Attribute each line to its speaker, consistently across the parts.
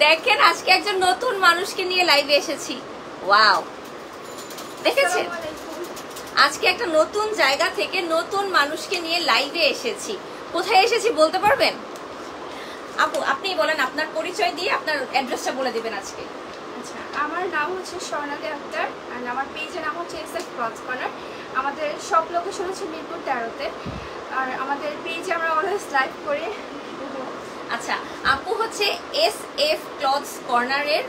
Speaker 1: দেখেন আজকে একজন নতুন মানুষকে নিয়ে লাইভে এসেছি। ওয়াও, দেখেছেন আজকে একটা নতুন জায়গা থেকে নতুন মানুষকে নিয়ে লাইভে এসেছি। কোথায় এসেছি বলতে পারবেন? আপু আপনি বলেন, আপনার পরিচয় দিয়ে আপনার অ্যাড্রেসটা বলে দিবেন আজকে।
Speaker 2: আচ্ছা, আমার নাম হচ্ছে স্বর্ণালী আক্তার আর আমার পেজের নাম হচ্ছে SF ক্লথস কর্নার। আমাদের সব লোকেশন হচ্ছে মিরপুর 13-তে। আর আমাদের পেজে আমরা অলওয়েজ লাইভ করি।
Speaker 1: আচ্ছা, আপু হচ্ছে SF ক্লথস কর্নারের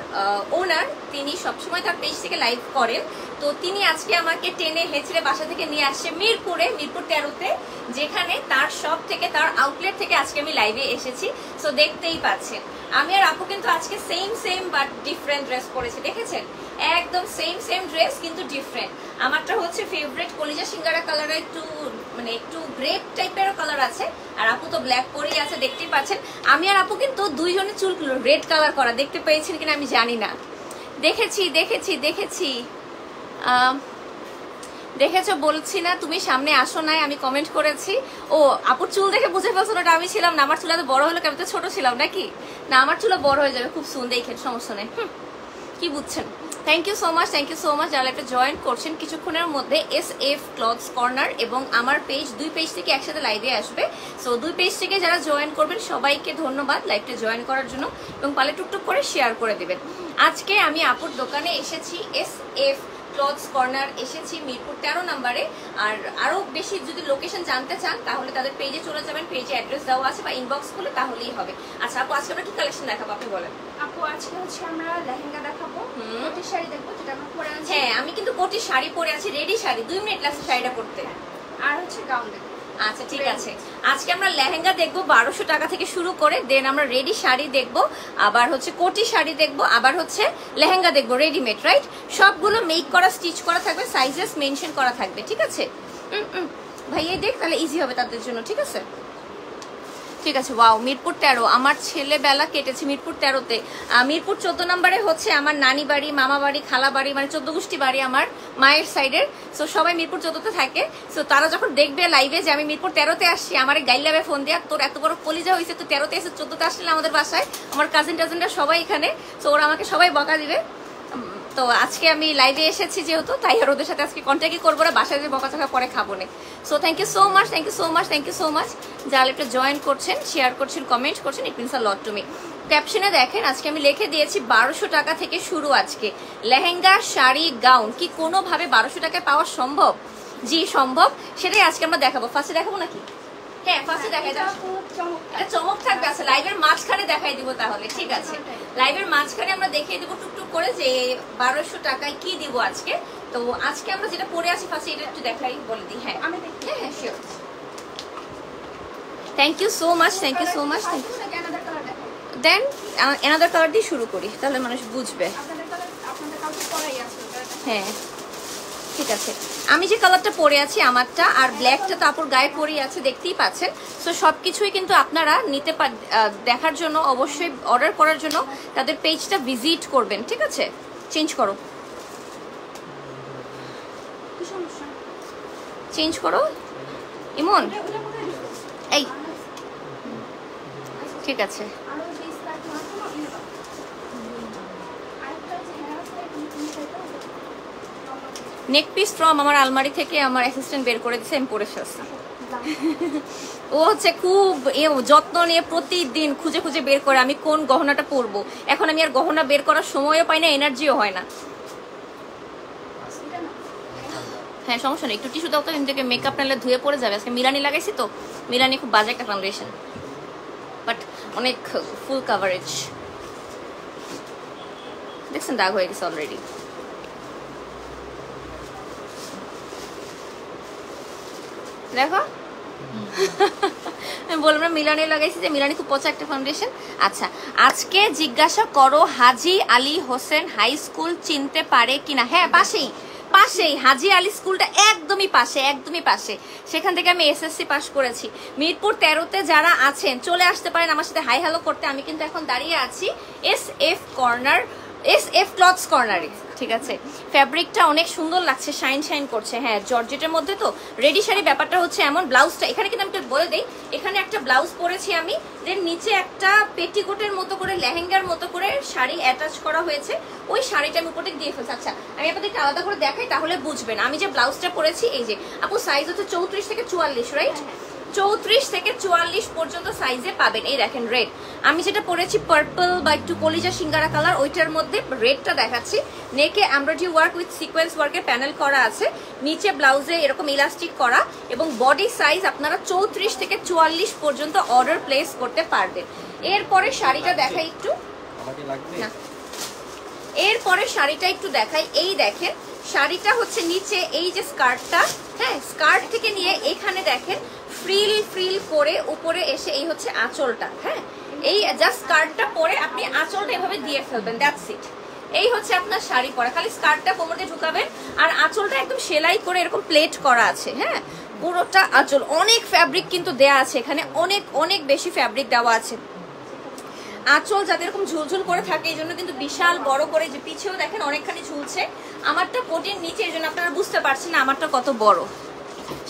Speaker 1: ওনার। তিনি সবসময় তার পেজ থেকে লাইভ করেন। তো তিনি আজকে আমাকে টেনে হেঁচড়ে বাসা থেকে নিয়ে আসছে মিরপুর 13-তে, যেখানে তার শপ থেকে, তার আউটলেট থেকে আজকে আমি লাইভে এসেছি। সো দেখতেই পাচ্ছেন আমি আর আপু কিন্তু আজকে সেম বাট ডিফারেন্ট ড্রেস পরেছি। দেখেছেন একদম সেম ড্রেস কিন্তু ডিফারেন্ট। আমারটা হচ্ছে ফেভারিট কলিজা সিঙ্গারা কালারের, একটু গ্রে টাইপের কালার আছে, আর আপু তো ব্ল্যাক পরেই আছে দেখতেই পাচ্ছেন। আমি আর আপু কিন্তু দুইজনের চুল রেড কালার করা, দেখতে পেয়েছেন কিনা আমি জানি না। দেখেছো বলছি না তুমি সামনে আসো নাই, আমি কমেন্ট করেছি। ও আপুর চুল দেখে বুঝে ফেলছো না আমি ছিলাম না। আমার চুল এত বড় হলো, আমি তো ছোট ছিলাম নাকি? না, আমার চুল বড় হয়ে যাবে খুব সুন, দেখে সমস্যা নেই। কি বুঝছেন? থ্যাংক ইউ সো মাচ যারা একটা জয়েন করছেন কিছুক্ষণের মধ্যে। SF ক্লথস কর্নার এবং আমার পেজ, দুই পেজ থেকে একসাথে লাইভে আসবে। সো দুই পেজ থেকে যারা জয়েন করবেন সবাইকে ধন্যবাদ লাইভটা জয়েন করার জন্য, এবং পালে টুকটুক করে শেয়ার করে দিবেন। আজকে আমি আপুর দোকানে এসেছি, SF ক্লথস কর্নার এসেছি মিরপুর 13 নম্বরে। আর আরো বেশি যদি লোকেশন জানতে চান তাহলে তাদের পেজে চলে যাবেন, পেজে অ্যাড্রেস দেওয়া আছে, বা ইনবক্স করলে তাহলেই হবে। আচ্ছা আপু, আজকে আমরা কি কালেকশন দেখাবো আপনি বলেন?
Speaker 2: আপু আজকে হচ্ছে আমরা লেহেঙ্গা দেখাবো, কোটি শাড়ি দেখবো, যেটা আমরা পরে আছি।
Speaker 1: হ্যাঁ, আমি কিন্তু কোটি শাড়ি পরে আছি, রেডি শাড়ি। 2 মিনিট লাগছে শাড়িটা পরতে।
Speaker 2: আর হচ্ছে গাউন দেখবো।
Speaker 1: আচ্ছা ঠিক আছে, আজকে আমরা লেহেঙ্গা দেখবো 1200 টাকা থেকে শুরু করে, দেন আমরা রেডি শাড়ি দেখবো, আবার হচ্ছে কোটি শাড়ি দেখবো, আবার হচ্ছে লেহেঙ্গা দেখবো রেডিমেড, রাইট? সবগুলো মেক করা, স্টিচ করা থাকবে, সাইজেস মেনশন করা থাকবে, ঠিক আছে? ভাইয়া দেখ, তাহলে ইজি হবে তাদের জন্য, ঠিক আছে? ঠিক আছে। ওয়াও, মিরপুর 13, আমার ছেলেবেলা কেটেছে মিরপুর 13-তে। মিরপুর 14 নম্বরে হচ্ছে আমার নানি বাড়ি, মামা বাড়ি, খালা বাড়ি, মানে 14 গোষ্ঠী বাড়ি আমার মায়ের সাইডের। সো সবাই মিরপুর 14-তে থাকে। সো তারা যখন দেখবে লাইভে যে আমি মিরপুর 13-তে আসছি, আমার গাইলাবে ফোন দেয়া, তোর এত বড় কলিজা হয়েছে, তো 13-তে এসে 14-তে আসলে আমাদের বাসায়, আমার কাজিন টাজিনরা সবাই এখানে। সো ওরা আমাকে সবাই বকা দিবে। তো আজকে আমি লাইভে এসেছি যেহেতু, তাই আর ওদের সাথে আজকে কন্ট্যাক্টই করবো না, বাসায় যে বকাচকা পরে খাবো না। So thank you so much যারা একটা জয়েন করছেন, শেয়ার করছেন, কমেন্ট করছেন, it means a lot to me. ক্যাপশনে দেখেন আজকে আমি লিখে দিয়েছি 1200 টাকা থেকে শুরু আজকে লেহেঙ্গা, শাড়ি, গাউন। কি কোনোভাবে 1200 টাকায় পাওয়া সম্ভব? জি সম্ভব, সেটাই আজকে আমরা দেখাবো। ফার্স্টে দেখাবো নাকি? হ্যাঁ, ফার্স্টে দেখাই দাও। এটা চমক থাকবে। আচ্ছা, লাইভের মাঝখানে দেখাই দিব তাহলে, ঠিক আছে? লাইভের মাঝখানে আমরা দেখিয়ে দিব টুকটুক করে যে 1200 টাকায় কি দিব আজকে। তো আজকে আমরা যেটা পরে আছি ফার্স্টে এটা একটু দেখাই, বলে দিই। হ্যাঁ আমি দেখি। হ্যাঁ sure. Thank you so much. Then another colour দিয়ে শুরু করি, তাহলে মানুষ বুঝবে। হ্যাঁ ঠিক আছে, আমি যে কালারটা পরে আছি আমারটা, আর ব্ল্যাকটা তো আপুর গায়ে পরেই আছে, দেখতেই পাচ্ছেন। সো সবকিছুই কিন্তু আপনারা নিতে দেখার জন্য, অবশ্যই অর্ডার করার জন্য তাদের পেজটা ভিজিট করবেন, ঠিক আছে? চেঞ্জ করো, চেঞ্জ করো ইমন, এই ঠিক আছে। নেক পিস ফ্রম আমার আলমারি থেকে আমার অ্যাসিস্ট্যান্ট বের করে দিচ্ছে, আমি পরে ফেলছি। ও হচ্ছে খুব যত্ন নিয়ে প্রতিদিন খুঁজে খুঁজে বের করে আমি কোন গহনাটা পরবো। এখন আমি আর গহনা বের করার সময়ও পাই না, এনার্জিও হয় না। হ্যাঁ সমস্যা নেই, একটু টিস্যু দাও তো, কিন্তু মেকআপ নাহলে ধুয়ে পড়ে যাবে। আজকে মিলানি লাগাইছি তো, মিলানি খুব বাজে একটা ফাউন্ডেশন, বাট অনেক ফুল কাভারেজ। দেখছেন দাগ হয়ে গেছে অলরেডি। দেখো আমি বললাম মিলানি লাগাইছি, যে মিলানি খুব পচা একটা ফাউন্ডেশন। আচ্ছা, আজকে জিজ্ঞাসা করো হাজী আলী হোসেন হাই স্কুল চিনতে পারে কিনা? হ্যাঁ পাশেই হাজী আলী স্কুলটা একদমই পাশে। সেখান থেকে আমি SSC পাস করেছি। মিরপুর 13-তে যারা আছেন চলে আসতে পারেন আমার সাথে হাই হ্যালো করতে। আমি কিন্তু এখন দাঁড়িয়ে আছি SF কর্নার SF ক্লথস কর্নারে, ঠিক আছে। ফ্যাব্রিকটা অনেক সুন্দর লাগছে, শাইন শাইন করছে। হ্যাঁ, জর্জেটের মধ্যে তো রেডি শাড়ি ব্যাপারটা হচ্ছে এমন। ব্লাউজটা এখানে কিন্তু আমি বলে দেই, এখানে একটা ব্লাউজ পরেছি আমি, দেন নিচে একটা পেটিকোটের মতো করে লেহেঙ্গার মতো করে শাড়ি অ্যাটাচ করা হয়েছে, ওই শাড়িটা আমি উপরে দিয়ে ফেলছি। আচ্ছা, আমি আপনাদেরকে আলাদা করে দেখাই তাহলে বুঝবেন। আমি যে ব্লাউজটা পরেছি, এই যে আপু সাইজ হচ্ছে 34 থেকে 44, রাইট? 34 থেকে 44 পর্যন্ত সাইজে পাবেন। এই দেখেন রেড, আমি যেটা পরেছি পার্পল বা একটু কলিজা সিঙ্গারা কালার, ওইটার মধ্যে রেডটা দেখাচ্ছি। নেকে এমব্রয়ডারি ওয়ার্ক উইথ সিকোয়েন্স ওয়ার্কের প্যানেল করা আছে, নিচে ব্লাউজে এরকম ইলাস্টিক করা, এবং বডি সাইজ আপনারা 34 থেকে 44 পর্যন্ত অর্ডার প্লেস করতে পারবেন। এরপরে শাড়িটা দেখাই একটু, এরপরে শাড়িটা একটু দেখাই। এই দেখেন শাড়িটা হচ্ছে নিচে এই যে স্কার্টটা, হ্যাঁ স্কার্ট থেকে নিয়ে এখানে দেখেন ফ্রিল ফ্রিল করে উপরে এসে এই হচ্ছে আঁচলটা। হ্যাঁ, এই জাস্ট স্কার্টটা পরে আপনি আঁচলটা এভাবে দিয়ে ফেলবেন, দ্যাটস ইট। এই হচ্ছে আপনার শাড়ি পরা, খালি স্কার্টটা কোমরে ঢুকাবেন আর আঁচলটা একদম সেলাই করে এরকম প্লেট করা আছে। হ্যাঁ, পুরোটা আঁচল, অনেক ফ্যাব্রিক কিন্তু দেয়া আছে এখানে, অনেক অনেক বেশি ফ্যাব্রিক দেওয়া আছে। আঁচল যাতে এরকম ঝুলঝুল করে থাকে এই জন্য কিন্তু বিশাল বড় করে, যে পিছেও দেখেন অনেকখানি ঝুলছে। আমারটা কোটির নিচে, এই জন্য আপনারা বুঝতে পারছেন না আমারটা কত বড়।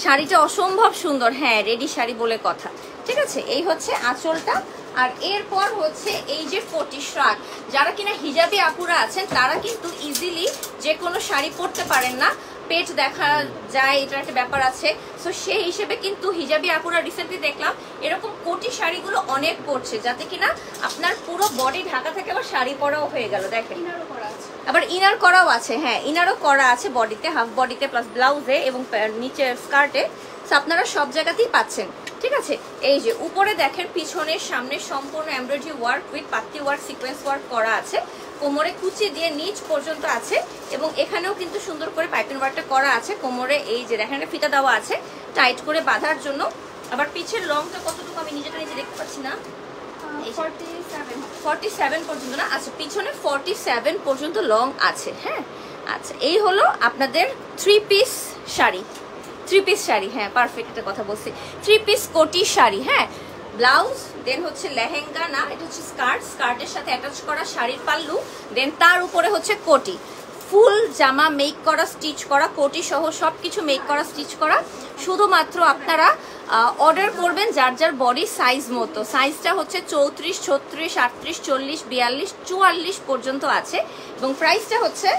Speaker 1: শাড়িটা অসম্ভব সুন্দর, হ্যাঁ রেডি শাড়ি বলে কথা, ঠিক আছে। এই হচ্ছে আঁচলটা। আর এরপর হচ্ছে এই যে কোটি শ্রাগ, যারা কিনা হিজাবি আপুরা আছেন তারা কিন্তু ইজিলি যে কোনো শাড়ি পরতে পারেন না, পেট দেখা যায়, এটার একটা ব্যাপার আছে। সো সেই হিসেবে কিন্তু হিজাবি আপুরা রিসেন্টলি দেখলাম এরকম কোটি শাড়িগুলো অনেক পরছে, যাতে কিনা আপনার পুরো বডি ঢাকা থেকে আবার শাড়ি পরাও হয়ে গেল। দেখেন আবার ইনার করাও আছে, হ্যাঁ ইনারও করা আছে বডিতে, হাফ বডিতে প্লাস ব্লাউজে এবং নিচে স্কার্টে। আপনারা সব জায়গাতেই পাচ্ছেন, ঠিক আছে। এই যে উপরে দেখেন পিছনের সামনে সম্পূর্ণ এমব্রয়ডারি ওয়ার্ক উইথ পাত্তি ওয়ার্ক সিকোয়েন্স ওয়ার্ক করা আছে, কোমরে কুচি দিয়ে নিচ পর্যন্ত আছে, এবং এখানেও কিন্তু সুন্দর করে পাইপিং ওয়ার্কটা করা আছে। কোমরে এই যে দেখেন ফিতা দেওয়া আছে টাইট করে বাঁধার জন্য। আবার পিছের লংটা কতটুকু আমি নিজে দেখতে পাচ্ছি না, 47 পর্যন্ত না, আচ্ছা পিছনে 47 পর্যন্ত লং আছে। হ্যাঁ, আচ্ছা এই হলো আপনাদের 3 পিস শাড়ি, 3 পিস শাড়ি, হ্যাঁ পারফেক্ট একটা কথা বলছি, 3 পিস কোটি শাড়ি। হ্যাঁ, ব্লাউজ, দেন হচ্ছে লেহেঙ্গা, না এটা হচ্ছে স্কার্ট, স্কার্টের সাথে অ্যাটাচ করা শাড়ির পাল্লু, দেন তার উপরে হচ্ছে কোটি, ফুল জামা মেক করা স্টিচ করা, কোটি সহ সবকিছু মেক করা স্টিচ করা। শুধুমাত্র আপনারা অর্ডার করবেন যার যার বডি সাইজ মতো। সাইজটা হচ্ছে 34, 36, 38, 40, 42, 44 পর্যন্ত আছে, এবং প্রাইসটা হচ্ছে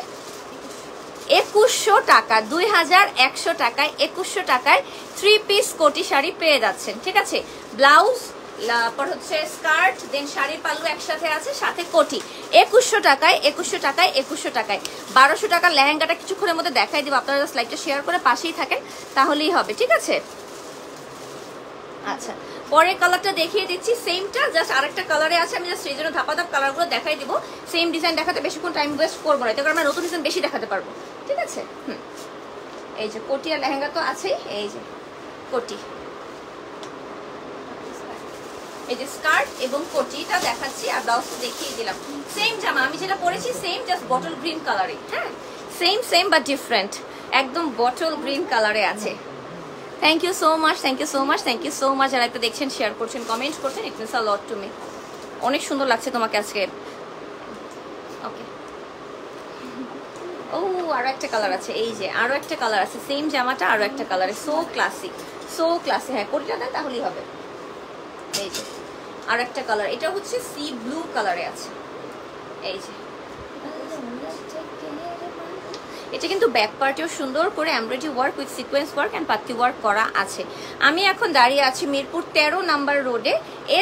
Speaker 1: 2100 টাকা, 2100 টাকায় 2100 টাকায় 3 পিস কোটি শাড়ি পেয়ে যাচ্ছেন, ঠিক আছে। ব্লাউজ, তারপর হচ্ছে স্কার্ট, দেন শাড়ির পাল্লু একসাথে আছে, সাথে কোটি, 2100 টাকায় 2100 টাকায় 2100 টাকায়। 1200 টাকার লেহেঙ্গাটা কিছুক্ষণের মধ্যে দেখাই দিব, আপনারা জাস্ট লাইকটা শেয়ার করে পাশেই থাকেন তাহলেই হবে, ঠিক আছে। আচ্ছা, পরের কালারটা দেখিয়ে দিচ্ছি, সেমটা জাস্ট আরেকটা কালারে আছে, আমি জাস্ট এই জন্য ধাপাধাপ কালারগুলো দেখাই দিব। সেম ডিজাইন দেখাতে বেশিক্ষণ টাইম ওয়েস্ট করবো না, এতে করে আমরা নতুন ডিজাইন বেশি দেখাতে পারবো, ঠিক আছে। এই যে কোটি আর লেহেঙ্গা তো আছেই, এই যে কোটি, এই যে স্কার্ট এবং কোটিটা দেখাচ্ছি, আর ব্লাউজটা দেখিয়ে দিলাম। সেম জামা আমি যেটা পরেছি সেম, জাস্ট বটল গ্রিন কালারে। হ্যাঁ, সেম বাট ডিফারেন্ট, একদম বটল গ্রিন কালারে আছে। Thank you so much, thank you so much, thank you so much. যারা একটা দেখছেন, শেয়ার করছেন, কমেন্ট করছেন, it means a lot to me. অনেক সুন্দর লাগছে তোমাকে আজকে। ওকে, ও আরো একটা কালার আছে, এই যে আরো একটা কালার আছে, সেম জামাটা আরো একটা কালারে, সো ক্লাসিক, সো ক্লাসি। হ্যাঁ, কোটিটা দেন তাহলেই হবে। এই যে আর একটা কালার, এটা হচ্ছে সি ব্লু কালারে আছে, এই যে এটা কিন্তু ব্যাক পার্টেও সুন্দর করে embroidery work with sequence work and পাত্তি ওয়ার্ক করা আছে। আমি এখন দাঁড়িয়ে আছি মিরপুর 13 নাম্বার রোডে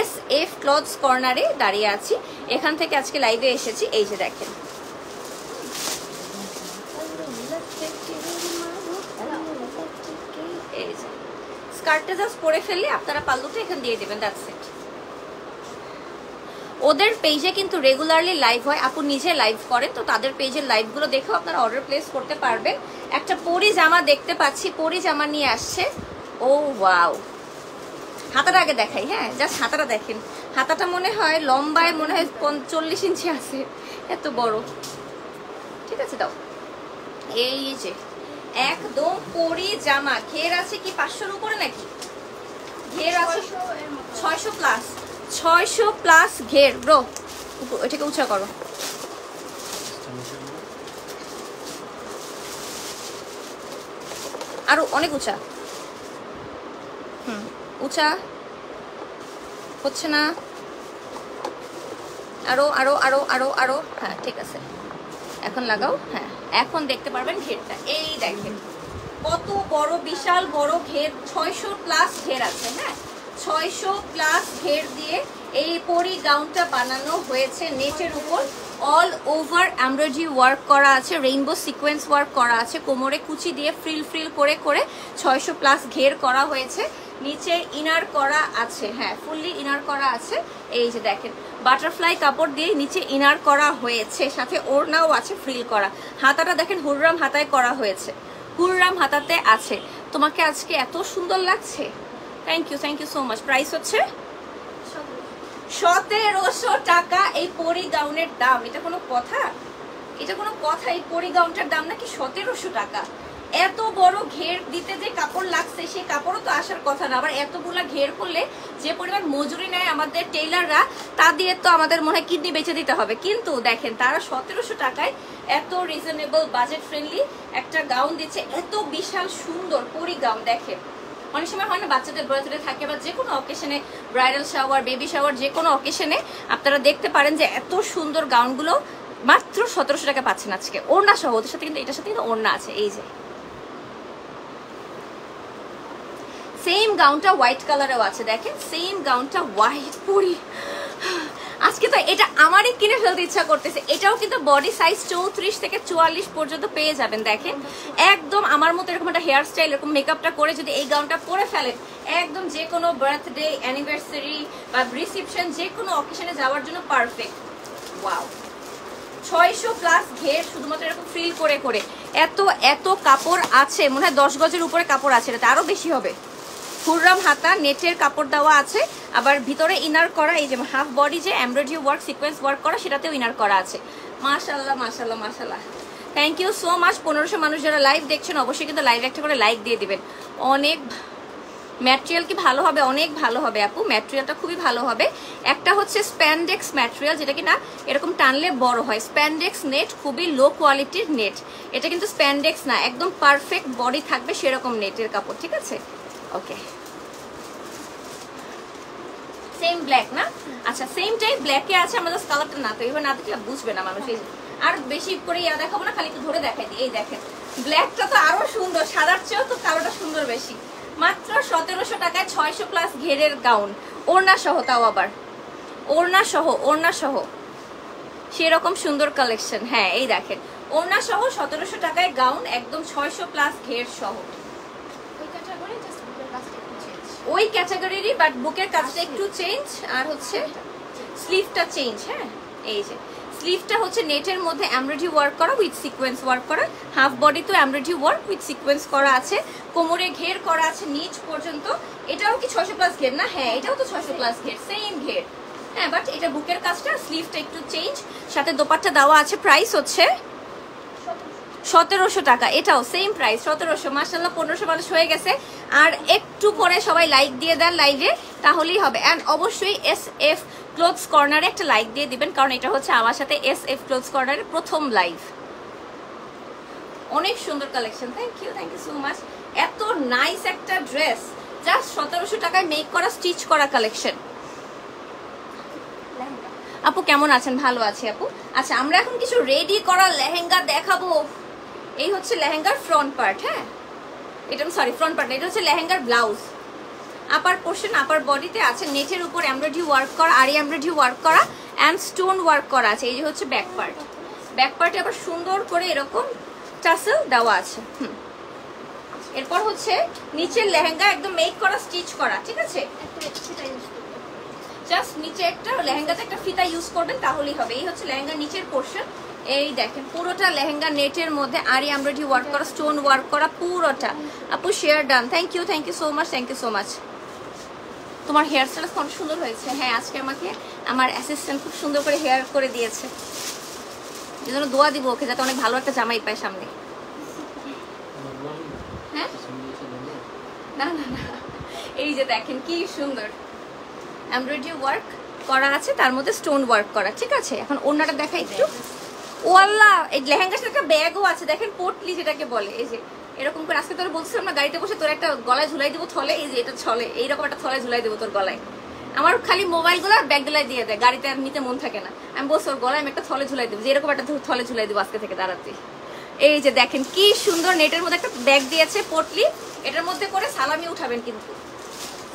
Speaker 1: SF ক্লথস কর্নারে দাঁড়িয়ে আছি। এখান থেকে আজকে লাইভে এসেছি। এই যে দেখেন, এই যে স্কার্টটা জাস্ট পরে ফেললে আপনারা পাল্লুটা এখানে দিয়ে দেবেন, দ্যাটস ইট। ওদের পেজে কিন্তু রেগুলারলি লাইভ হয়, আপু নিজে লাইভ করেন, তো তাদের পেজের লাইভগুলো দেখেও আপনারা অর্ডার প্লেস করতে পারবেন। একটা পরি জামা দেখতে পাচ্ছি, পরি জামা নিয়ে আসছে। ও ওয়াও, হাতাটা আগে দেখাই। হ্যাঁ, জাস্ট হাতাটা দেখেন, হাতাটা মনে হয় লম্বায় মনে হয় 40 ইঞ্চি আছে, এত বড়, ঠিক আছে। দাও, এই যে একদম পরি জামা, ঘের আছে কি 500-র উপরে নাকি? ঘের আছে 600 প্লাস, 600 প্লাস ঘের। ব্রো এটাকে উঁচা করো, আরো অনেক উঁচা, উঁচা হচ্ছে না, আরো আরো আরো আরো আরো, হ্যাঁ ঠিক আছে, এখন লাগাও। হ্যাঁ এখন দেখতে পারবেন ঘেরটা, এই দেখেন কত বড়, বিশাল বড় ঘের, 600+ ঘের আছে। হ্যাঁ 600+ ঘের দিয়ে এই পরি গাউনটা বানানো হয়েছে নেটের উপর। অল ওভার এমব্রয়ডারি ওয়ার্ক করা আছে, রেইনবো সিকোয়েন্স ওয়ার্ক করা আছে, কোমরে কুচি দিয়ে ফ্রিল ফ্রিল করে করে 600+ ঘের করা হয়েছে। নিচে ইনার করা আছে, হ্যাঁ ফুললি ইনার করা আছে। এই যে দেখেন বাটারফ্লাই কাপড় দিয়ে নিচে ইনার করা হয়েছে, সাথে ওড়নাও আছে ফ্রিল করা। হাতাটা দেখেন হুররাম হাতায় করা হয়েছে, হুররাম হাতাতে আছে। তোমাকে আজকে এত সুন্দর লাগছে, thank you so much. Price হচ্ছে 1700 টাকা এই পরি গাউনের দাম। এটা কোনো কথা? এটা কোনো কথা? এই পরি গাউনটার দাম নাকি 1700 টাকা? এত বড় ঘের দিতে যে কাপড় লাগছে সেই কাপড়ও তো আসার কথা না। আবার এতগুলা ঘের করলে যে পরিমাণ মজুরি নেয় আমাদের টেইলাররা, তা দিয়ে তো আমাদের মনে হয় কিডনি বেচে দিতে হবে। কিন্তু দেখেন তারা 1700 টাকায় এত রিজনেবল বাজেট ফ্রেন্ডলি একটা গাউন দিচ্ছে, এত বিশাল সুন্দর পরি গাউন। দেখেন অনেক সময় হয় না বাচ্চাদের বার্থডে থাকে বা যে কোনো অকেশনে, ব্রাইডাল শাওয়ার, বেবি শাওয়ার, যে কোনো অকেশনে আপনারা দেখতে পারেন যে এত সুন্দর গাউনগুলো মাত্র 1700 টাকা পাচ্ছেন আজকে, ওড়না সহ। ওদের সাথে কিন্তু এটার সাথে কিন্তু ওড়না আছে। এই যে সেম গাউনটা হোয়াইট কালারেও আছে, দেখেন সেম গাউনটা হোয়াইট পরি। আজকে তো এটা আমারই কিনে ফেলতে ইচ্ছা করতেছে। এটাও কিন্তু বডি সাইজ 34 থেকে 44 পর্যন্ত পেয়ে যাবেন। দেখেন একদম আমার মতো এরকম একটা হেয়ার স্টাইল, এরকম মেকআপটা করে যদি এই গাউনটা পরে ফেলেন, একদম যে কোনো বার্থডে, অ্যানিভার্সারি বা রিসেপশন, যে কোনো অকেশনে যাওয়ার জন্য পারফেক্ট। ওয়াও 600+ ঘের শুধুমাত্র এরকম ফ্রিল করে করে। এত এত কাপড় আছে, মনে হয় 10 গজের উপরে কাপড় আছে, এটা আরো বেশি হবে। হুররাম হাতা, নেটের কাপড় দেওয়া আছে, আবার ভিতরে ইনার করা, এই যে হাফ বডি যে এমব্রয়ডারি ওয়ার্ক, সিকোয়েন্স ওয়ার্ক করা, সেটাতেও ইনার করা আছে। মাশাআল্লাহ মাশাআল্লাহ মাশাআল্লাহ, থ্যাংক ইউ সো মাচ। 1500 মানুষ যারা লাইভ দেখছেন অবশ্যই কিন্তু লাইভ একটা করে লাইক দিয়ে দিবেন। অনেক ম্যাটেরিয়াল কি ভালো হবে? অনেক ভালো হবে আপু, ম্যাটেরিয়ালটা খুবই ভালো হবে। একটা হচ্ছে স্প্যান্ডেক্স ম্যাটেরিয়াল, যেটা কিনা এরকম টানলে বড় হয়। স্প্যান্ডেক্স নেট, খুবই লো কোয়ালিটির নেট। এটা কিন্তু স্প্যান্ডেক্স না, একদম পারফেক্ট বডি থাকবে সেরকম নেটের কাপড়, ঠিক আছে? ওকে সেম ব্ল্যাক না? আচ্ছা সেমটাই ব্ল্যাকে আছে, আমাদের কালারটা না, তো এবার না দেখলে বুঝবে না মানুষ। আর বেশি করে ইয়া দেখাবো না, খালি একটু ধরে দেখাই দিই। এই দেখেন ব্ল্যাকটা তো আরো সুন্দর, সাদার চেয়েও তো কালোটা সুন্দর বেশি। মাত্র 1700 টাকায় 600+ ঘেরের গাউন, ওড়না সহ, তাও আবার ওড়না সহ, ওড়না সহ সেরকম সুন্দর কালেকশন। হ্যাঁ এই দেখেন ওড়না সহ 1700 টাকায় গাউন, একদম 600+ ঘের সহ। ওই ক্যাটাগরিরই, বাট বুকের কাজটা একটু চেঞ্জ, আর হচ্ছে স্লিভটা চেঞ্জ। হ্যাঁ এই যে স্লিভটা হচ্ছে নেটের মধ্যে এমব্রয়ডারি ওয়ার্ক করা উইথ সিকোয়েন্স ওয়ার্ক করা, হাফ বডি তো এমব্রয়ডারি ওয়ার্ক উইথ সিকোয়েন্স করা আছে, কোমরে ঘের করা আছে নিচ পর্যন্ত। এটাও কি 600+ ঘের না? হ্যাঁ এটাও তো 600+ ঘের, সেম ঘের। হ্যাঁ বাট এটা বুকের কাজটা, স্লিভটা একটু চেঞ্জ, সাথে দোপাট্টা দেওয়া আছে। প্রাইস হচ্ছে 1700 টাকা, এটাও সেম প্রাইস 1700। মাশাআল্লাহ 1500 মানুষ হয়ে গেছে। আর একটু করে সবাই লাইক দিয়ে দেন লাইভে, তাহলেই হবে। অ্যান্ড অবশ্যই SF ক্লোথস কর্নারে একটা লাইক দিয়ে দিবেন, কারণ এটা হচ্ছে আমার সাথে SF ক্লোথস কর্নারের প্রথম লাইভ। অনেক সুন্দর collection, thank you so much. এত নাইস একটা ড্রেস, জাস্ট 1700 টাকায় মেক করা, স্টিচ করা কালেকশন। আপু কেমন আছেন? ভালো আছি আপু। আচ্ছা আমরা এখন কিছু রেডি করা লেহেঙ্গা দেখাবো। এই হচ্ছে লেহেঙ্গার ফ্রন্ট পার্ট। হ্যাঁ এটা সরি ফ্রন্ট পার্ট, এটা হচ্ছে লেহেঙ্গার ব্লাউজ। আপার পোর্শন, আপার বডিতে আছে নেটের উপর এমব্রয়ডারি ওয়ার্ক করা, আরি এমব্রয়ডারি ওয়ার্ক করা অ্যান্ড স্টোন ওয়ার্ক করা আছে। এই যে হচ্ছে ব্যাক পার্ট, ব্যাক পার্টে আবার সুন্দর করে এরকম টাসেল দেওয়া আছে। এরপর হচ্ছে নিচের লেহেঙ্গা একদম মেক করা, স্টিচ করা, ঠিক আছে? জাস্ট নিচে একটা লেহেঙ্গাতে একটা ফিতা ইউজ করবেন তাহলেই হবে। এই হচ্ছে লেহেঙ্গার নিচের পোর্শন। এই দেখেন পুরোটা লেহেঙ্গা নেটের মধ্যে আরি এমব্রয়ডারি ওয়ার্ক করা, স্টোন ওয়ার্ক করা পুরোটা। আপু share done, thank you so much, thank you so much. তোমার হেয়ার স্টাইল খুব সুন্দর হয়েছে। হ্যাঁ আজকে আমাকে আমার অ্যাসিস্ট্যান্ট খুব সুন্দর করে হেয়ার করে দিয়েছে, এই জন্য দোয়া দিব ওকে যাতে অনেক ভালো একটা জামাই পায় সামনে। হ্যাঁ না না না, এই যে দেখেন কি সুন্দর এমব্রয়ডারি ওয়ার্ক করা আছে, তার মধ্যে স্টোন ওয়ার্ক করা, ঠিক আছে? এখন ওড়নাটা দেখাই একটু। ও আল্লাহ, এই লেহেঙ্গার সাথে একটা ব্যাগও আছে দেখেন, পোটলি যেটাকে বলে। এই যে এরকম করে, আজকে তোর বলছিলাম না গাড়িতে বসে তোর একটা গলায় ঝুলাই দেবো থলে, এই যে এটা ছলে, এইরকম একটা থলে ঝুলাই দেবো তোর গলায়। আমার খালি মোবাইল গুলো আর ব্যাগ গুলাই দিয়ে দেয়, গাড়িতে আর নিতে মন থাকে না। আমি বলছি ওর গলায় আমি একটা থলে ঝুলাই দেবো, যে এরকম একটা থলে ঝুলাই দেবো আজকে থেকে দাঁড়াতে। এই যে দেখেন কি সুন্দর নেটের মধ্যে একটা ব্যাগ দিয়েছে পোটলি, এটার মধ্যে করে সালামি উঠাবেন, কিন্তু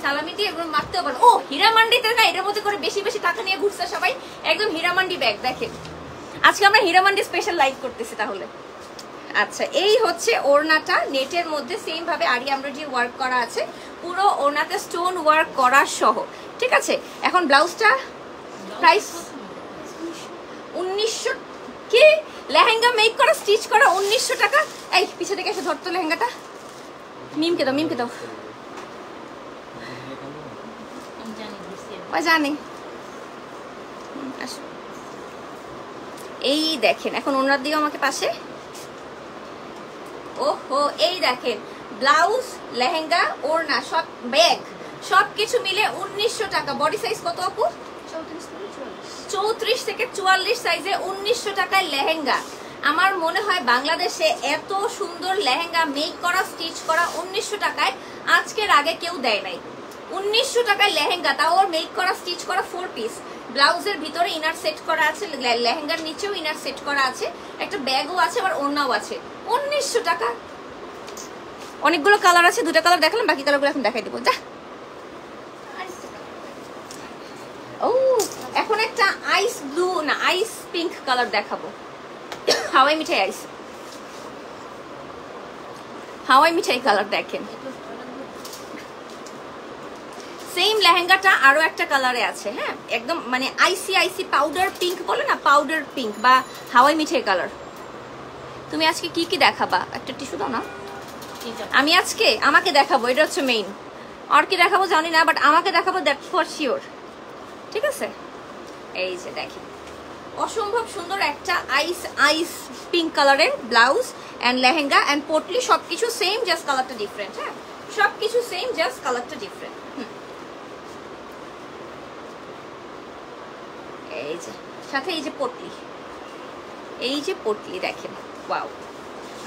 Speaker 1: সালামি দিয়ে এগুলো মারতেও পারেন। ও হীরামান্ডিতে না, এটার মধ্যে করে বেশি বেশি টাকা নিয়ে ঘুরছে সবাই, একদম হীরামান্ডি ব্যাগ। দেখেন আজকে আমরা হীরামান্ডি স্পেশাল লাইভ করতেছি তাহলে। আচ্ছা, এই হচ্ছে ওড়নাটা, নেটের মধ্যে সেম ভাবে আরি এমব্রয়ডারি ওয়ার্ক করা আছে, পুরো ওড়নাতে স্টোন ওয়ার্ক করা সহ, ঠিক আছে। এখন ব্লাউজটা প্রাইস 1900, কি লেহেঙ্গা মেক করা স্টিচ করা 1900 টাকা। এই পিছে থেকে এসে ধরতো লেহেঙ্গাটা, মিমকে দাও, মিমকে দাও, জানি। এই দেখেন এখন ওনার দিকে আমাকে পাশে, ওহো এই দেখেন ব্লাউজ, লেহেঙ্গা, ওড়না, সব ব্যাগ সবকিছু মিলে 1900 টাকা। বডি সাইজ কত আপু? 34 থেকে 44 সাইজে 1900 টাকায় লেহেঙ্গা। আমার মনে হয় বাংলাদেশে এত সুন্দর লেহেঙ্গা মেক করা স্টিচ করা 1900 টাকায় আজকের আগে কেউ দেয় নাই। 1900 টাকায় লেহেঙ্গা, তাও ওর মেক করা স্টিচ করা 4 পিস, ব্লাউজের ভিতরে ইনার সেট করা আছে, লেহেঙ্গার নিচেও ইনার সেট করা আছে, একটা ব্যাগও আছে, আবার ওড়নাও আছে। 1900 টাকা। অনেকগুলো কালার আছে, দুটো কালার দেখালাম, বাকি কালারগুলো এখন দেখাই দেবো। যা, ও এখন একটা আইস ব্লু না আইস পিঙ্ক কালার দেখাবো। হাওয়াই মিঠাই আইস, হাওয়াই মিঠাই কালার দেখেন। সেম লেহেঙ্গাটা আরো একটা কালারে আছে, হ্যাঁ একদম মানে আইসি আইসি পাউডার পিঙ্ক বলে না, পাউডার পিঙ্ক বা হাওয়াই মিঠাই কালার। তুমি আজকে কি কি দেখাবা? একটা টিস্যু দাও না। আমি আজকে আমাকে দেখাবো, এটা হচ্ছে মেইন। আর কি দেখাবো জানি না, বাট আমাকে দেখাবো, দ্যাট ফর শিওর, ঠিক আছে। এই যে দেখি অসম্ভব সুন্দর একটা আইস আইস পিঙ্ক কালারের blouse and lehenga and potli, সবকিছু সেম, জাস্ট কালারটা ডিফারেন্ট। হ্যাঁ সবকিছু সেম, জাস্ট কালারটা ডিফারেন্ট। এই যে সাথে এই যে পটলি, এই যে পটলি দেখেন, ওয়াও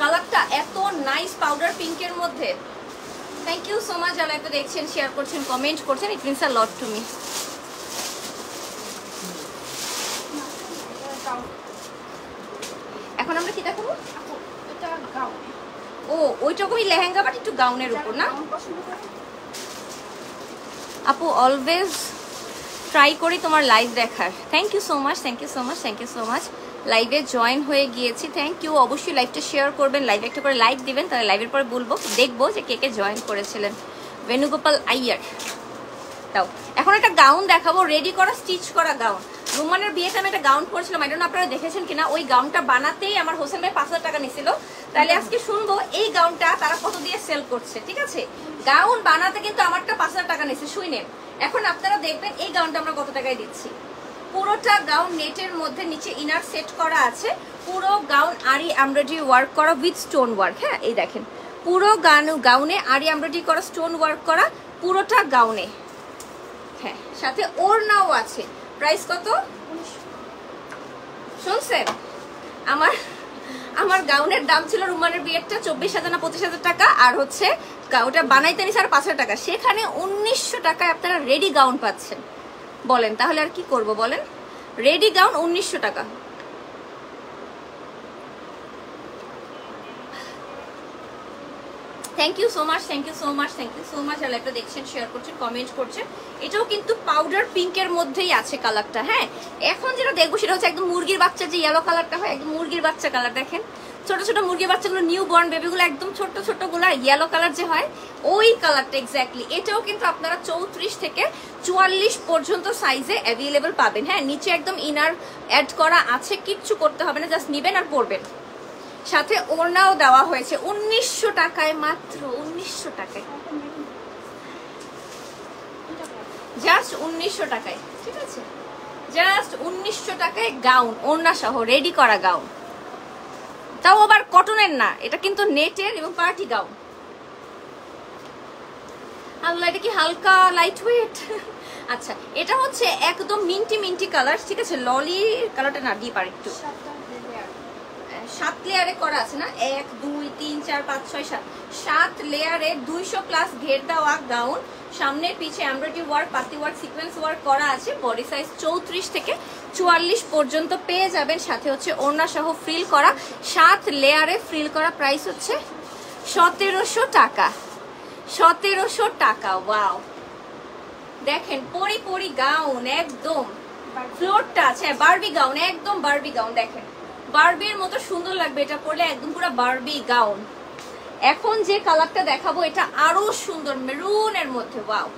Speaker 1: কালারটা এত নাইস পাউডার পিঙ্কের মধ্যে। থ্যাংক ইউ সো মাচ যারা একটা দেখছেন, শেয়ার করছেন, কমেন্ট করছেন, it means a lot to me. এখন আমরা কি দেখাবো? ও ওইটুকুই লেহেঙ্গা, বাট একটু গাউনের উপর না আপু? অলওয়েজ ট্রাই করি তোমার লাইভ দেখার। Thank you so much, thank you so much, thank you so much. লাইভে জয়েন হয়ে গিয়েছি, থ্যাংক ইউ। অবশ্যই লাইভটা শেয়ার করবেন, লাইভে একটা করে লাইক দিবেন, তাহলে লাইভের পরে বলবো, দেখবো যে কে কে জয়েন করেছিলেন। বেনুগোপাল আইয়ার দাও। এখন একটা গাউন দেখাবো, রেডি করা স্টিচ করা গাউন। রুমানের বিয়েতে আমি একটা গাউন পরেছিলাম, আই ডোন্ট নো আপনারা দেখেছেন কিনা। ওই গাউনটা বানাতেই আমার হোসেন ভাই 5000 টাকা নিছিল। তাহলে আজকে শুনবো এই গাউনটা তারা কত দিয়ে সেল করছে, ঠিক আছে। গাউন বানাতে কিন্তু আমারটা 5000 টাকা নিছে, শুনেন। এখন আপনারা দেখবেন এই গাউনটা আমরা কত টাকায় দিচ্ছি। পুরোটা গাউন নেটের মধ্যে, নিচে ইনার সেট করা আছে, পুরো গাউন আরি এমব্রয়ডারি ওয়ার্ক করা উইথ স্টোন ওয়ার্ক। হ্যাঁ এই দেখেন পুরো গাউনে আরি এমব্রয়ডারি করা, স্টোন ওয়ার্ক করা পুরোটা গাউনে। হ্যাঁ সাথে ওড়নাও আছে। প্রাইস কত শুনছেন? আমার গাউনের দাম ছিল রুমানের বিয়েরটা 24,000 না 25,000 টাকা, আর হচ্ছে ওটা বানাইতে নিছে আর 5,000 টাকা। সেখানে 1900 টাকায় আপনারা রেডি গাউন পাচ্ছেন। বলেন তাহলে আর কি করব বলেন? রেডি গাউন 1900 টাকা। Thank you so much, thank you so much, thank you so much. আর একটা দেখছেন, শেয়ার করছেন, কমেন্ট করছেন। এটাও কিন্তু পাউডার পিঙ্কের মধ্যেই আছে কালারটা। হ্যাঁ এখন যেটা দেখবো সেটা হচ্ছে একদম মুরগির বাচ্চা যে ইয়েলো কালারটা হয়, একদম মুরগির বাচ্চা কালার। দেখেন ছোট ছোট মুরগির বাচ্চাগুলো, নিউ বর্ন বেবিগুলো একদম ছোট ছোট গুলা ইয়েলো কালার যে হয়, ওই কালারটা এক্স্যাক্টলি। এটাও কিন্তু আপনারা 34 থেকে 44 পর্যন্ত সাইজে অ্যাভেলেবল পাবেন। হ্যাঁ নিচে একদম ইনার অ্যাড করা আছে, কিচ্ছু করতে হবে না, জাস্ট নিবেন আর পরবেন। সাথে ওড়নাও দেওয়া হয়েছে 1900 টাকায়, মাত্র 1900 টাকায়, জাস্ট 1900 টাকায়, ঠিক আছে। জাস্ট 1900 টাকায় গাউন, ওড়না সহ রেডি করা গাউন, তাও আবার কটনের না, এটা কিন্তু নেটের এবং পার্টি গাউন। আল্লাহ এটা কি হালকা লাইট ওয়েট। আচ্ছা এটা হচ্ছে একদম মিন্টি মিন্টি কালার, ঠিক আছে। ললি কালারটা না ডিপ আর একটু 7 লেয়ারে করা আছে না, 1 2 3 4 5 6 7 7 লেয়ারে 200 প্লাস ঘের দেওয়া গাউন, সামনের পিছে এমব্রয়ডারি ওয়ার্ক, পাতি ওয়ার্ক, সিকোয়েন্স ওয়ার্ক করা আছে। বডি সাইজ 34 থেকে 44 পর্যন্ত পেয়ে যাবেন, সাথে হচ্ছে ওড়না সহ ফ্রিল করা, 7 লেয়ারে ফ্রিল করা। প্রাইস হচ্ছে 1700 টাকা, 1700 টাকা। ওয়াও, দেখেন পরি পরি গাউন, একদম ফ্লোর টাচ, হ্যাঁ বারবি গাউন, একদম বারবি গাউন। দেখেন বারবির মতো সুন্দর লাগবে এটা পরলে, একদম পুরো বারবি গাউন। এখন যে কালারটা দেখাবো এটা আরো সুন্দর, মেরুনের মধ্যে। ওয়াও,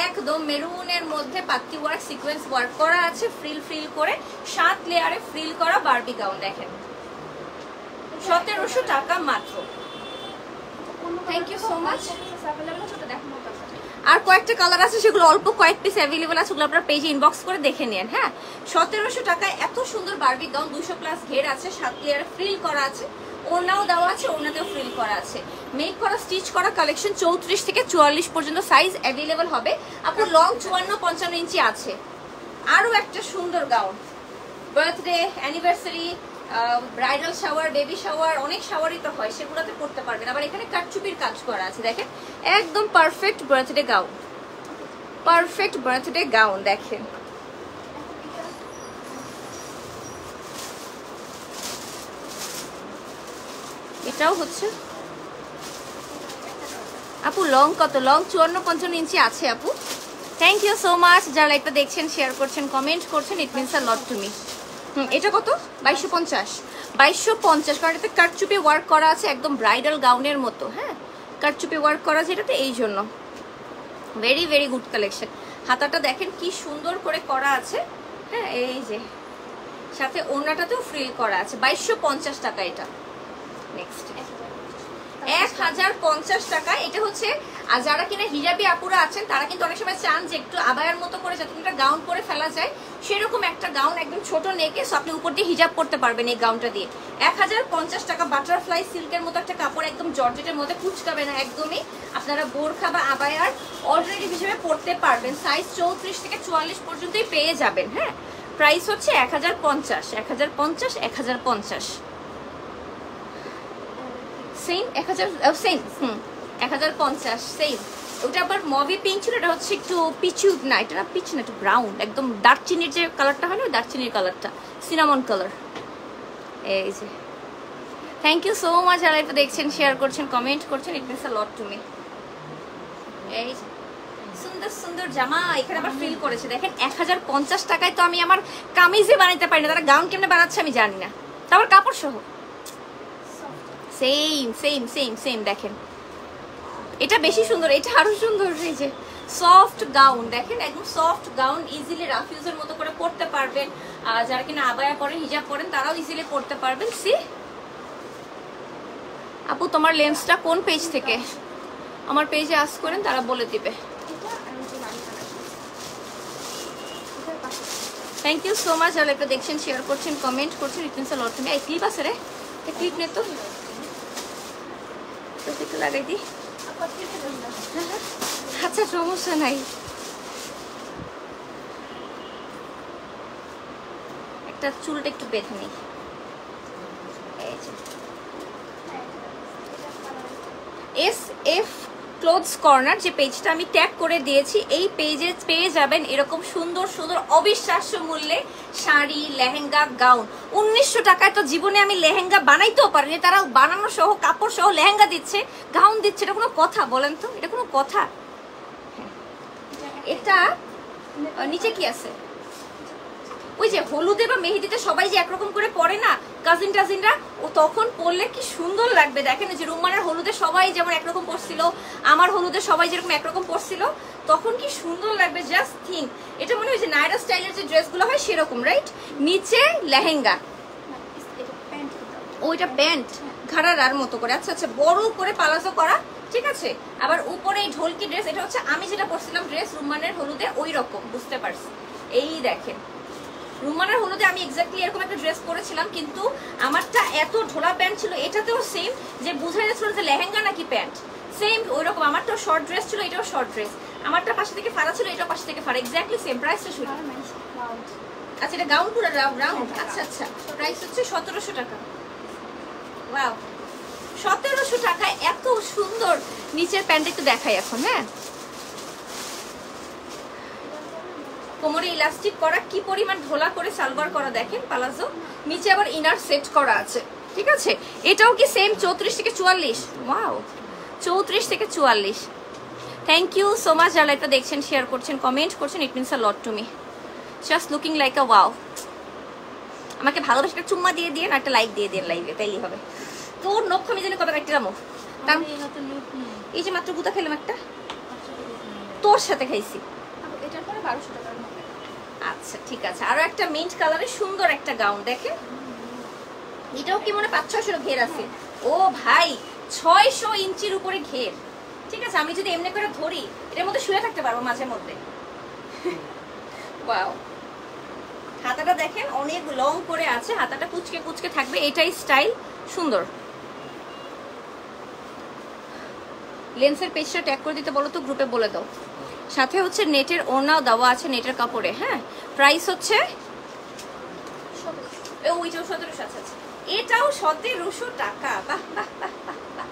Speaker 1: একদম মেরুনের মধ্যে পাতি ওয়ার্ক, সিকোয়েন্স ওয়ার্ক করা আছে, ফ্রিল ফ্রিল করে 7 লেয়ারে ফ্রিল করা বারবি গাউন। দেখেন 1700 টাকা মাত্র। Thank you so much. আর কয়েকটা কালার আছে, সেগুলো অল্প কয়েক পিস অ্যাভেলেবল আছে, ওগুলো আপনারা পেজে ইনবক্স করে দেখে নেন। হ্যাঁ, 1700 টাকায় এত সুন্দর বারবি গাউন, 200 প্লাস ঘের আছে, 7 লেয়ারে ফ্রিল করা আছে, ওড়নাও দেওয়া আছে, ওড়নাতেও ফ্রিল করা আছে। মেক করা স্টিচ করা কালেকশন 34 থেকে 44 পর্যন্ত সাইজ অ্যাভেলেবল হবে। আপনার লং 54-55 ইঞ্চি আছে। আরও একটা সুন্দর gown, birthday, anniversary, bridal shower, baby shower, অনেক শাওয়ারই তো হয়, সেগুলোতে পড়তে পারবেন। আবার এখানে কাটচুপির কাজ করা আছে, দেখেন একদম perfect birthday gown, perfect birthday gown. দেখেন এটাও হচ্ছে আপু লং কত? লং 54-55 ইঞ্চি আছে আপু। থ্যাংক ইউ সো মাচ যারা লাইভটা দেখছেন, শেয়ার করছেন, কমেন্ট করছেন, it means a lot to me. এটা কত? 2250, 2250, কারণ এটাতে কাটচুপি ওয়ার্ক করা আছে, একদম ব্রাইডাল গাউনের মতো। হ্যাঁ, কাটচুপি ওয়ার্ক করা আছে এটাতে, এই জন্য ভেরি ভেরি গুড কালেকশন। হাতাটা দেখেন কি সুন্দর করে করা আছে। হ্যাঁ, এই যে সাথে ওড়নাটাতেও ফ্রিল করা আছে। 2250 টাকা এটা। নেক্সট 1050 টাকা। এটা হচ্ছে, আর যারা কিনা হিজাবি আপুরা আছেন তারা কিন্তু অনেক সময় চান যে একটু আবায়ার মতো করে যাতে একটা গাউন করে ফেলা যায়, সেরকম একটা গাউন, একদম ছোট নেকে, সো আপনি উপর দিয়ে হিজাব করতে পারবেন এই গাউনটা দিয়ে। 1050 টাকা। বাটারফ্লাই সিল্কের মতো একটা কাপড়, একদম জর্জেটের মধ্যে, কুচকাবে না একদমই। আপনারা বোরখা বা আবায়ার অল্টারনেটিভ হিসেবে পরতে পারবেন। সাইজ 34 থেকে 44 পর্যন্তই পেয়ে যাবেন। হ্যাঁ, প্রাইস হচ্ছে 1050, 1050, 1050 সেম, 1000 সেম, 1050 সেম। ওটা আবার মভি পিঙ্ক ছিল, এটা হচ্ছে একটু পিচু, না এটা না পিচ না, একটু ব্রাউন, একদম দারচিনির যে কালারটা হয় না, দারচিনির কালারটা, সিনামন কালার। এই যে থ্যাংক ইউ সো মাচ যারা এটা দেখছেন, শেয়ার করছেন, কমেন্ট করছেন, it means a lot to me. এই সুন্দর সুন্দর জামা এখানে আবার ফিল করেছে। দেখেন 1050 টাকায় তো আমি আমার কামিজে বানাইতে পারি না, তারা গাউন কেমনে বানাচ্ছে আমি জানি না, তারপর কাপড় সহ সেম সেম সেম সেম। দেখেন এটা বেশি সুন্দর, এটা আরো সুন্দর। এই যে সফট গাউন, দেখেন একদম সফট গাউন, ইজিলি রাফ ইউজের মতো করে পরতে পারবেন। যারা কিনা আবায়া পরেন, হিজাব পরেন, তারাও ইজিলি পরতে পারবেন। সি আপু তোমার লেন্সটা কোন পেজ থেকে? আমার পেজে আস্ক করেন, তারা বলে দিবে। থ্যাংক ইউ সো মাচ যারা এটা দেখছেন, শেয়ার করছেন, কমেন্ট করছেন, it means a lot to me. এই ক্লিপ আছে রে, এই ক্লিপ নে তো একটু লাগাই দি। আচ্ছা সমস্যা নাই, একটা চুলটা একটু বেঁধে নিই। SF ক্লোথস কর্নার যে পেজটা আমি ট্যাগ করে দিয়েছি, এই পেজে পেয়ে যাবেন এরকম সুন্দর সুন্দর অবিশ্বাস্য মূল্যে শাড়ি, লেহেঙ্গা, গাউন। 1900 টাকায় তো জীবনে আমি লেহেঙ্গা বানাইতেও পারিনি, তারা বানানো সহ কাপড় সহ লেহেঙ্গা দিচ্ছে, গাউন দিচ্ছে। এটা কোনো কথা বলেন তো? এটা কোনো কথা? এটা নিচে কি আছে? ওই যে হলুদে বা মেহেদিতে সবাই যে একরকম করে পরে না কাজিন টাজিনরা, ও তখন পরলে কি সুন্দর লাগবে। দেখেন যে রুমানের হলুদে সবাই যেমন একরকম পরছিল, আমার হলুদে সবাই যেরকম একরকম পরছিল, তখন কি সুন্দর লাগবে। জাস্ট থিঙ্ক, এটা মনে হয় যে নায়রা স্টাইলের যে ড্রেসগুলো হয় সেরকম, রাইট? নিচে লেহেঙ্গা, ওইটা প্যান্ট ঘাড়ার মতো করে, আচ্ছা আচ্ছা বড় করে পালাজো করা, ঠিক আছে। আবার উপরে এই ঢোলকি ড্রেস, এটা হচ্ছে আমি যেটা পরছিলাম ড্রেস রুমানের হলুদে, ওই রকম, বুঝতে পারছি। এই দেখেন রুমানের হলুদে আমি এক্স্যাক্টলি এরকম একটা ড্রেস পরেছিলাম, কিন্তু আমারটা এত ঢোলা প্যান্ট ছিল, এটাতেও সেম, যে বোঝা যাচ্ছিল যে লেহেঙ্গা নাকি প্যান্ট, সেম ওই রকম। আমারটাও শর্ট ড্রেস ছিল, এটাও শর্ট ড্রেস, আমারটা পাশে থেকে ফাড়া ছিল, এটাও পাশে থেকে ফাড়া, এক্স্যাক্টলি সেম। প্রাইসটা শুরু, আচ্ছা এটা গাউন পুরো রাউন্ড, আচ্ছা আচ্ছা। প্রাইস হচ্ছে 1700 টাকা, ওয়াও 1700 টাকায় এত সুন্দর নিচের প্যান্ট একটু দেখাই এখন। হ্যাঁ, কোমরে ইলাস্টিক করা, কি পরিমাণ ঢোলা করে সালোয়ার করা দেখেন, পালাজো, নিচে আবার ইনার সেট করা আছে। ঠিক আছে, এটাও কি সেম 34 থেকে 44? ওয়াও, 34 থেকে 44। থ্যাংক ইউ সো মাচ যারা এটা দেখছেন, শেয়ার করছেন, কমেন্ট করছেন, it means a lot to me. Just looking like a wow. আমাকে ভালোবাসা একটা চুম্মা দিয়ে দিয়ে না একটা লাইক দিয়ে দিয়ে লাইভে, তাইলেই হবে। তোর নখ আমি জানি কত একটা রামো, এই যে মাত্র গুতা খেলাম একটা, তোর সাথে খাইছি।
Speaker 2: এটার পরে 1200 টাকার মধ্যে।
Speaker 1: আচ্ছা ঠিক আছে, আরো একটা মিন্ট কালারের সুন্দর একটা গাউন দেখেন, এটাও কি মনে 500-600 ঘের আছে। ও ভাই 600 ইঞ্চির উপরে ঘের। ঠিক আছে, আমি যদি এমনি করে ধরি এটার মধ্যে শুয়ে থাকতে পারবো মাঝে মধ্যে। ওয়াও, হাতাটা দেখেন অনেক লং করে আছে, হাতাটা কুচকে কুচকে থাকবে, এটাই স্টাইল, সুন্দর। লেন্সের পেজটা ট্যাগ করে দিতে বলো তো, গ্রুপে বলে দাও। সাথে হচ্ছে নেটের ওড়নাও দেওয়া আছে, নেটের কাপড়ে। হ্যাঁ, প্রাইস হচ্ছে ওইটাও 1700। আচ্ছা, এটাও 1700 টাকা। বাহ বাহ বাহ বাহ বাহ।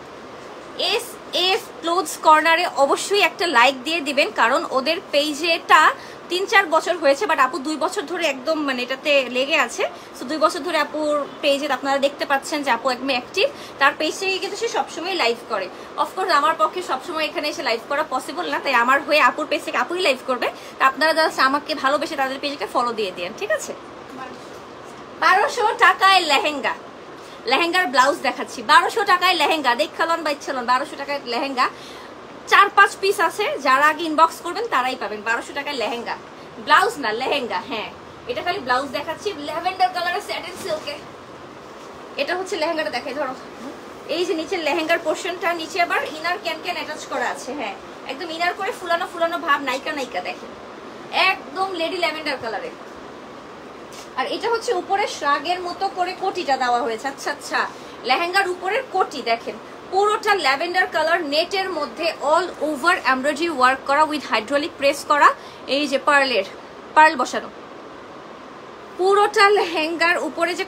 Speaker 1: এস এফ ক্লোথস কর্নারে অবশ্যই একটা লাইক দিয়ে দিবেন, কারণ ওদের পেজেটা 3-4 বছর হয়েছে, বাট আপু 2 বছর ধরে একদম মানে এটাতে লেগে আছে। সো 2 বছর ধরে আপুর পেজে আপনারা দেখতে পাচ্ছেন যে আপু একদম অ্যাক্টিভ। তার পেজ থেকে কিন্তু সে সবসময় লাইভ করে। অফকোর্স আমার পক্ষে সবসময় এখানে এসে লাইভ করা পসিবল না, তাই আমার হয়ে আপুর পেজ থেকে আপুই লাইভ করবে। তা আপনারা যারা আমাকে ভালোবেসে তাদের পেজকে ফলো দিয়ে দিন, ঠিক আছে। 1200 টাকায় লেহেঙ্গা, লেহেঙ্গার ব্লাউজ দেখাচ্ছি। 1200 টাকায় লেহেঙ্গা দেখালন বাইছালন, 1200 টাকায় লেহেঙ্গা 4-5 পিস আছে, যারা আগে ইনবক্স করবেন তারাই পাবেন। 1200 টাকায় লেহেঙ্গা, ব্লাউজ না লেহেঙ্গা। হ্যাঁ, এটা খালি ব্লাউজ দেখাচ্ছি, ল্যাভেন্ডার কালারের স্যাটিন সিল্কে। এটা হচ্ছে লেহেঙ্গাটা দেখাই, ধরো। এই যে নিচের লেহেঙ্গার পোর্শনটা, নিচে আবার ইনার ক্যান ক্যান অ্যাটাচ করা আছে। হ্যাঁ, একদম ইনার করে ফুলানো ফুলানো ভাব, নাইকা নাইকা দেখেন, একদম লেডি ল্যাভেন্ডার কালারের। আর এটা হচ্ছে উপরে শ্রাগের মতো করে কোটিটা দেওয়া হয়েছে। আচ্ছা আচ্ছা, লেহেঙ্গার উপরের কোটি দেখেন, পুরোটা ল্যাভেন্ডার কালার, নেটের মধ্যে অল ওভার এমব্রয়ডারি ওয়ার্ক করা উইথ হাইড্রোলিক প্রেস করা, এই যে পার্ল বসানো। পুরোটা লেহেঙ্গার উপরে যে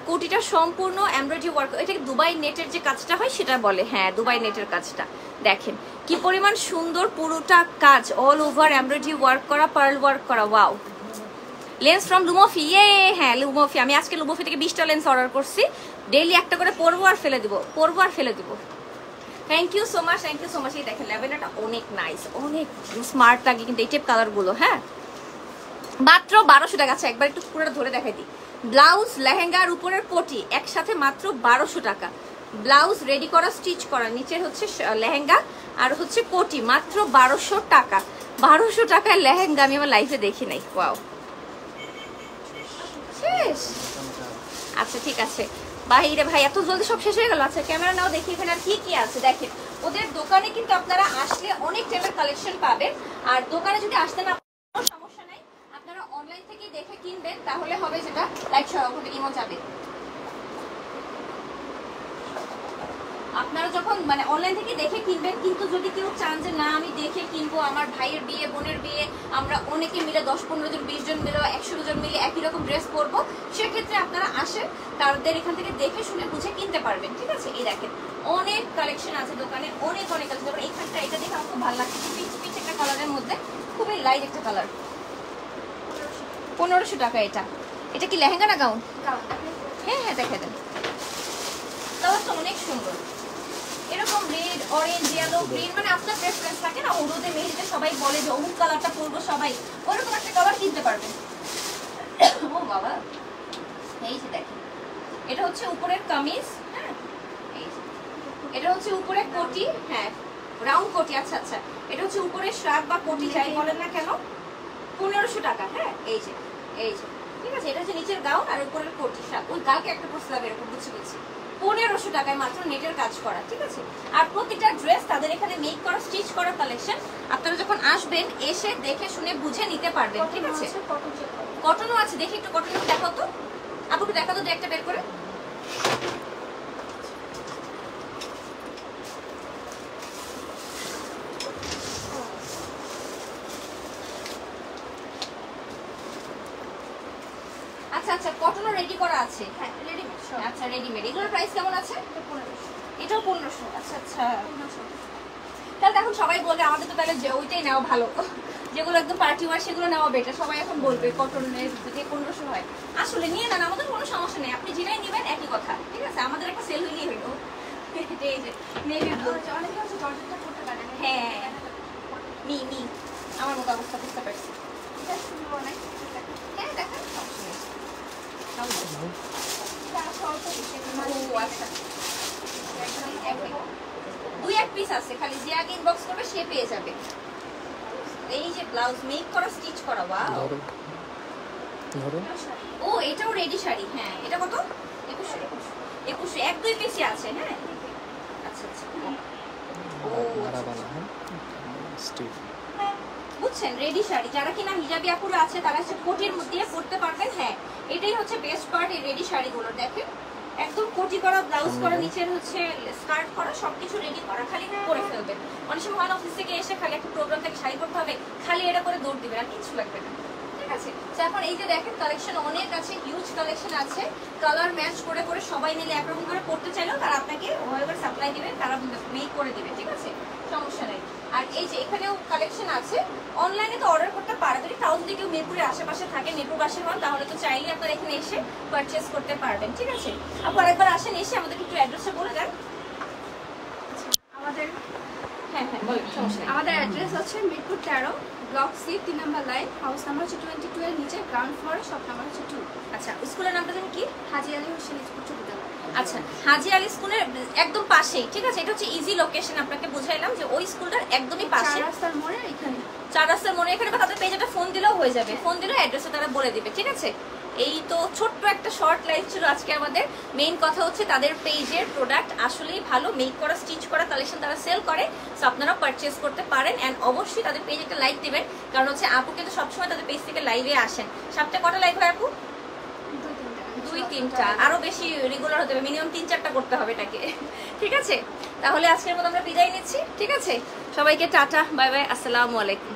Speaker 1: কোটিটা সম্পূর্ণ এমব্রয়ডারি ওয়ার্ক। এটা দুবাই নেটের যে কাজটা হয় সেটা বলে। হ্যাঁ, দুবাই নেটের কাজটা দেখেন কি পরিমাণ সুন্দর, পুরোটা কাজ অল ওভার এমব্রয়ডারি ওয়ার্ক করা, পার্ল ওয়ার্ক করা। Wow, lens from Lumofi. হ্যাঁ, লুমোফি। আমি আজকে লুমোফি থেকে 20টা লেন্স অর্ডার করছি, ডেইলি একটা করে পরবো আর ফেলে দিব। Thank you so much, thank you so much. এই দেখেন ল্যাভেন্ডারটা অনেক নাইস, অনেক স্মার্ট লাগে কিন্তু এই টাইপ কালারগুলো। হ্যাঁ, মাত্র 1200 টাকা। আচ্ছা, একবার একটু পুরোটা ধরে দেখাই দিই। ব্লাউজ, লেহেঙ্গার উপরের কোটি একসাথে মাত্র 1200 টাকা। ব্লাউজ রেডি করা, স্টিচ করা, নিচের হচ্ছে লেহেঙ্গা আর হচ্ছে কোটি, মাত্র 1200 টাকা। 1200 টাকায় লেহেঙ্গা আমি আমার লাইফে দেখি নাই। ওয়াও, শেষ। আচ্ছা ঠিক আছে, বাহিরে ভাই এত জলদি সব শেষ হয়ে গেল। আচ্ছা, ক্যামেরা নাও, দেখি এখানে আর কি কি আছে। দেখেন, ওদের দোকানে কিন্তু আপনারা আসলে অনেক টাইপের কালেকশন পাবেন। আর দোকানে যদি আসতে না কোনো সমস্যা নাই, আপনারা অনলাইন থেকে দেখে কিনবেন, তাহলে হবে যেটা লাইক ওখানে ইমো যাবে। আপনারা যখন মানে অনলাইন থেকে দেখে কিনবেন, কিন্তু যদি কেউ চান যে না আমি দেখে কিনবো, আমার ভাইয়ের বিয়ে, বোনের বিয়ে, আমরা অনেকে মিলে 10-15 জন 20 জন মিলে 100 জন মিলে একই রকম ড্রেস পরবো, সেক্ষেত্রে আপনারা আসেন, তাদের এখান থেকে দেখে শুনে বুঝে কিনতে পারবেন। ঠিক আছে, এই দেখেন অনেক কালেকশন আছে দোকানে, অনেক আছে। তারপর এইখানটা এটা দেখে আমার খুব ভালো লাগছে, পিচ পিচ একটা কালারের মধ্যে, খুবই লাইট একটা কালার। 1500 টাকা। এটা কি লেহেঙ্গা না গাউন? হ্যাঁ হ্যাঁ, দেখে দেন। কালারটা অনেক সুন্দর, এরকম রেড, অরেঞ্জ, ইয়েলো, গ্রিন, মানে আপনার প্রেফারেন্স থাকে না, হলুদে মেহেদিতে সবাই বলে যে অমুক কালারটা পরবো, সবাই ওরকম একটা কালার কিনতে পারবেন। ও বাবা, এই যে দেখেন, এটা হচ্ছে উপরের কামিজ। হ্যাঁ, এই যে এটা হচ্ছে উপরে কোটি। হ্যাঁ, রাউন্ড কোটি। আচ্ছা আচ্ছা, এটা হচ্ছে উপরে শ্রাগ বা কোটি যাই বলেন না কেন, 1500 টাকা। হ্যাঁ, এই যে ঠিক আছে, এটা হচ্ছে নিচের গাউন আর উপরের কোটি। ওই কালকে একটা প্রস্তাব এরকম বুঝছি 1500 টাকায় মাত্র নেটের কাজ করা। ঠিক আছে, আর প্রতিটা ড্রেস তাদের এখানে মেক করা, স্টিচ করা কালেকশন। আপনারা যখন আসবেন এসে দেখে শুনে বুঝে নিতে পারবেন। ঠিক আছে, কটনও আছে, দেখি একটু কটন দেখাও তো, আপুকে দেখা তো একটা বের করে। আচ্ছা আচ্ছা, কটনও রেডি করা আছে?
Speaker 2: হ্যাঁ রেডিমেড সব।
Speaker 1: আচ্ছা রেডিমেড। এগুলোর প্রাইস কেমন আছে?
Speaker 2: এটা 1500।
Speaker 1: এটাও 1500। আচ্ছা আচ্ছা,
Speaker 2: 1500।
Speaker 1: তাহলে এখন সবাই বলবে আমাদের তো তাহলে যে ওইটাই নেওয়া ভালো, যেগুলো একদম পার্টি ওয়ার সেগুলো নেওয়া বেটার। সবাই এখন বলবে কটনের যদি 1500 হয়। আসলে নিয়ে নেন, আমাদের কোনো সমস্যা নেই, আপনি যেটাই নেবেন একই কথা, ঠিক আছে? আমাদের একটা সেল হইলেই হইলো। এই যে নেভি ব্লু,
Speaker 2: অনেকে হচ্ছে জর্জেটটা করতে পারে না।
Speaker 1: হ্যাঁ মি আমার মতো অবস্থা বুঝতে পারছি।
Speaker 2: এটা সুন্দর অনেক।
Speaker 1: হ্যাঁ দেখেন, সমস্যা নেই।
Speaker 2: এটা স্বল্প বেশি।
Speaker 1: ও আচ্ছা, দুই এক পিস আছে, খালি যে আগে ইনবক্স করবে সে পেয়ে যাবে। এই যে ব্লাউজ মেক করা স্টিচ করা, ওয়াও। ও এটাও রেডি শাড়ি, হ্যাঁ এটা কত? 2100 এক দুই পিসই আছে, হ্যাঁ আচ্ছা আচ্ছা। ও বুঝছেন, রেডি শাড়ি যারা কিনা হিজাবি আপুরা আছে তারা হচ্ছে কোটির মধ্যে পরতে পারবেন। হ্যাঁ এটাই হচ্ছে বেস্ট পার্ট এই রেডি শাড়িগুলো। দেখেন একদম কোটি করা, ব্লাউজ করা, নিচের হচ্ছে স্কার্ট করা, সবকিছু রেডি করা, খালি করে ফেলবেন। অনেক সময় হয় অফিস থেকে এসে খালি একটা প্রোগ্রাম থেকে শাড়ি পরতে হবে, খালি এটা করে দৌড় দিবেন, আর কিছু লাগবে না, ঠিক আছে? তো এখন এই যে দেখেন কালেকশন অনেক আছে, হিউজ কালেকশন আছে। কালার ম্যাচ করে করে সবাই মিলে একরকম করে পড়তে চাইলেও তারা আপনাকে ওভাবে সাপ্লাই দিবে, তারা মেক করে দিবে, ঠিক আছে? সমস্যা নেই। আর এই যে এখানেও কালেকশন আছে, অনলাইনে তো অর্ডার করতে পারবেন। তাও যদি কেউ মিরপুরের আশেপাশে থাকে, মিরপুরবাসী হন, তাহলে তো চাইলে আপনারা এখানে এসে পারচেস করতে পারবেন, ঠিক আছে? আপনার একবার আসেন, এসে আমাদেরকে একটু অ্যাড্রেসটা বলে দেন।
Speaker 2: আমাদের
Speaker 1: হ্যাঁ হ্যাঁ বলুন, সমস্যা নেই।
Speaker 2: আমাদের অ্যাড্রেস হচ্ছে মিরপুর 13 ব্লক সি 3 নম্বর লাইন, হাউস নাম্বার হচ্ছে 22 এর নিচে গ্রাউন্ড ফ্লোরে, শপ নাম্বার হচ্ছে 2।
Speaker 1: আচ্ছা স্কুলের নামটা জানি কি?
Speaker 2: হাজী আলী হোসেন উচ্চ বিদ্যালয়।
Speaker 1: আচ্ছা হাজী আলী স্কুলের একদম পাশেই, ঠিক আছে? এটা হচ্ছে ইজি লোকেশন, আপনাকে বুঝাইলাম যে ওই স্কুলটার একদমই পাশে,
Speaker 2: 4 রাস্তার মোড়ে এখানে।
Speaker 1: 4 রাস্তার মোড়ে এখানে, বা তাদের পেজে একটা ফোন দিলেও হয়ে যাবে, ফোন দিলেও অ্যাড্রেসটা তারা বলে দিবে, ঠিক আছে? এই তো ছোট্ট একটা শর্ট লাইভ ছিল আজকে আমাদের। মেইন কথা হচ্ছে তাদের পেজের প্রোডাক্ট আসলেই ভালো, মেক করা স্টিচ করা কালেকশন তারা সেল করে, সো আপনারা পারচেস করতে পারেন। অ্যান্ড অবশ্যই তাদের পেজে একটা লাইক দিবেন, কারণ হচ্ছে আপু কিন্তু সবসময় তাদের পেজ থেকে লাইভে আসেন। সপ্তাহে কটা লাইভ হয় আপু? 2-3টা, আরো বেশি রেগুলার হতে হবে, মিনিমাম 3-4টা করতে হবে এটাকে, ঠিক আছে? তাহলে আজকের মতো আমরা বিদায় নিচ্ছি, ঠিক আছে? সবাইকে টাটা, বাই বাই, আসসালামু আলাইকুম।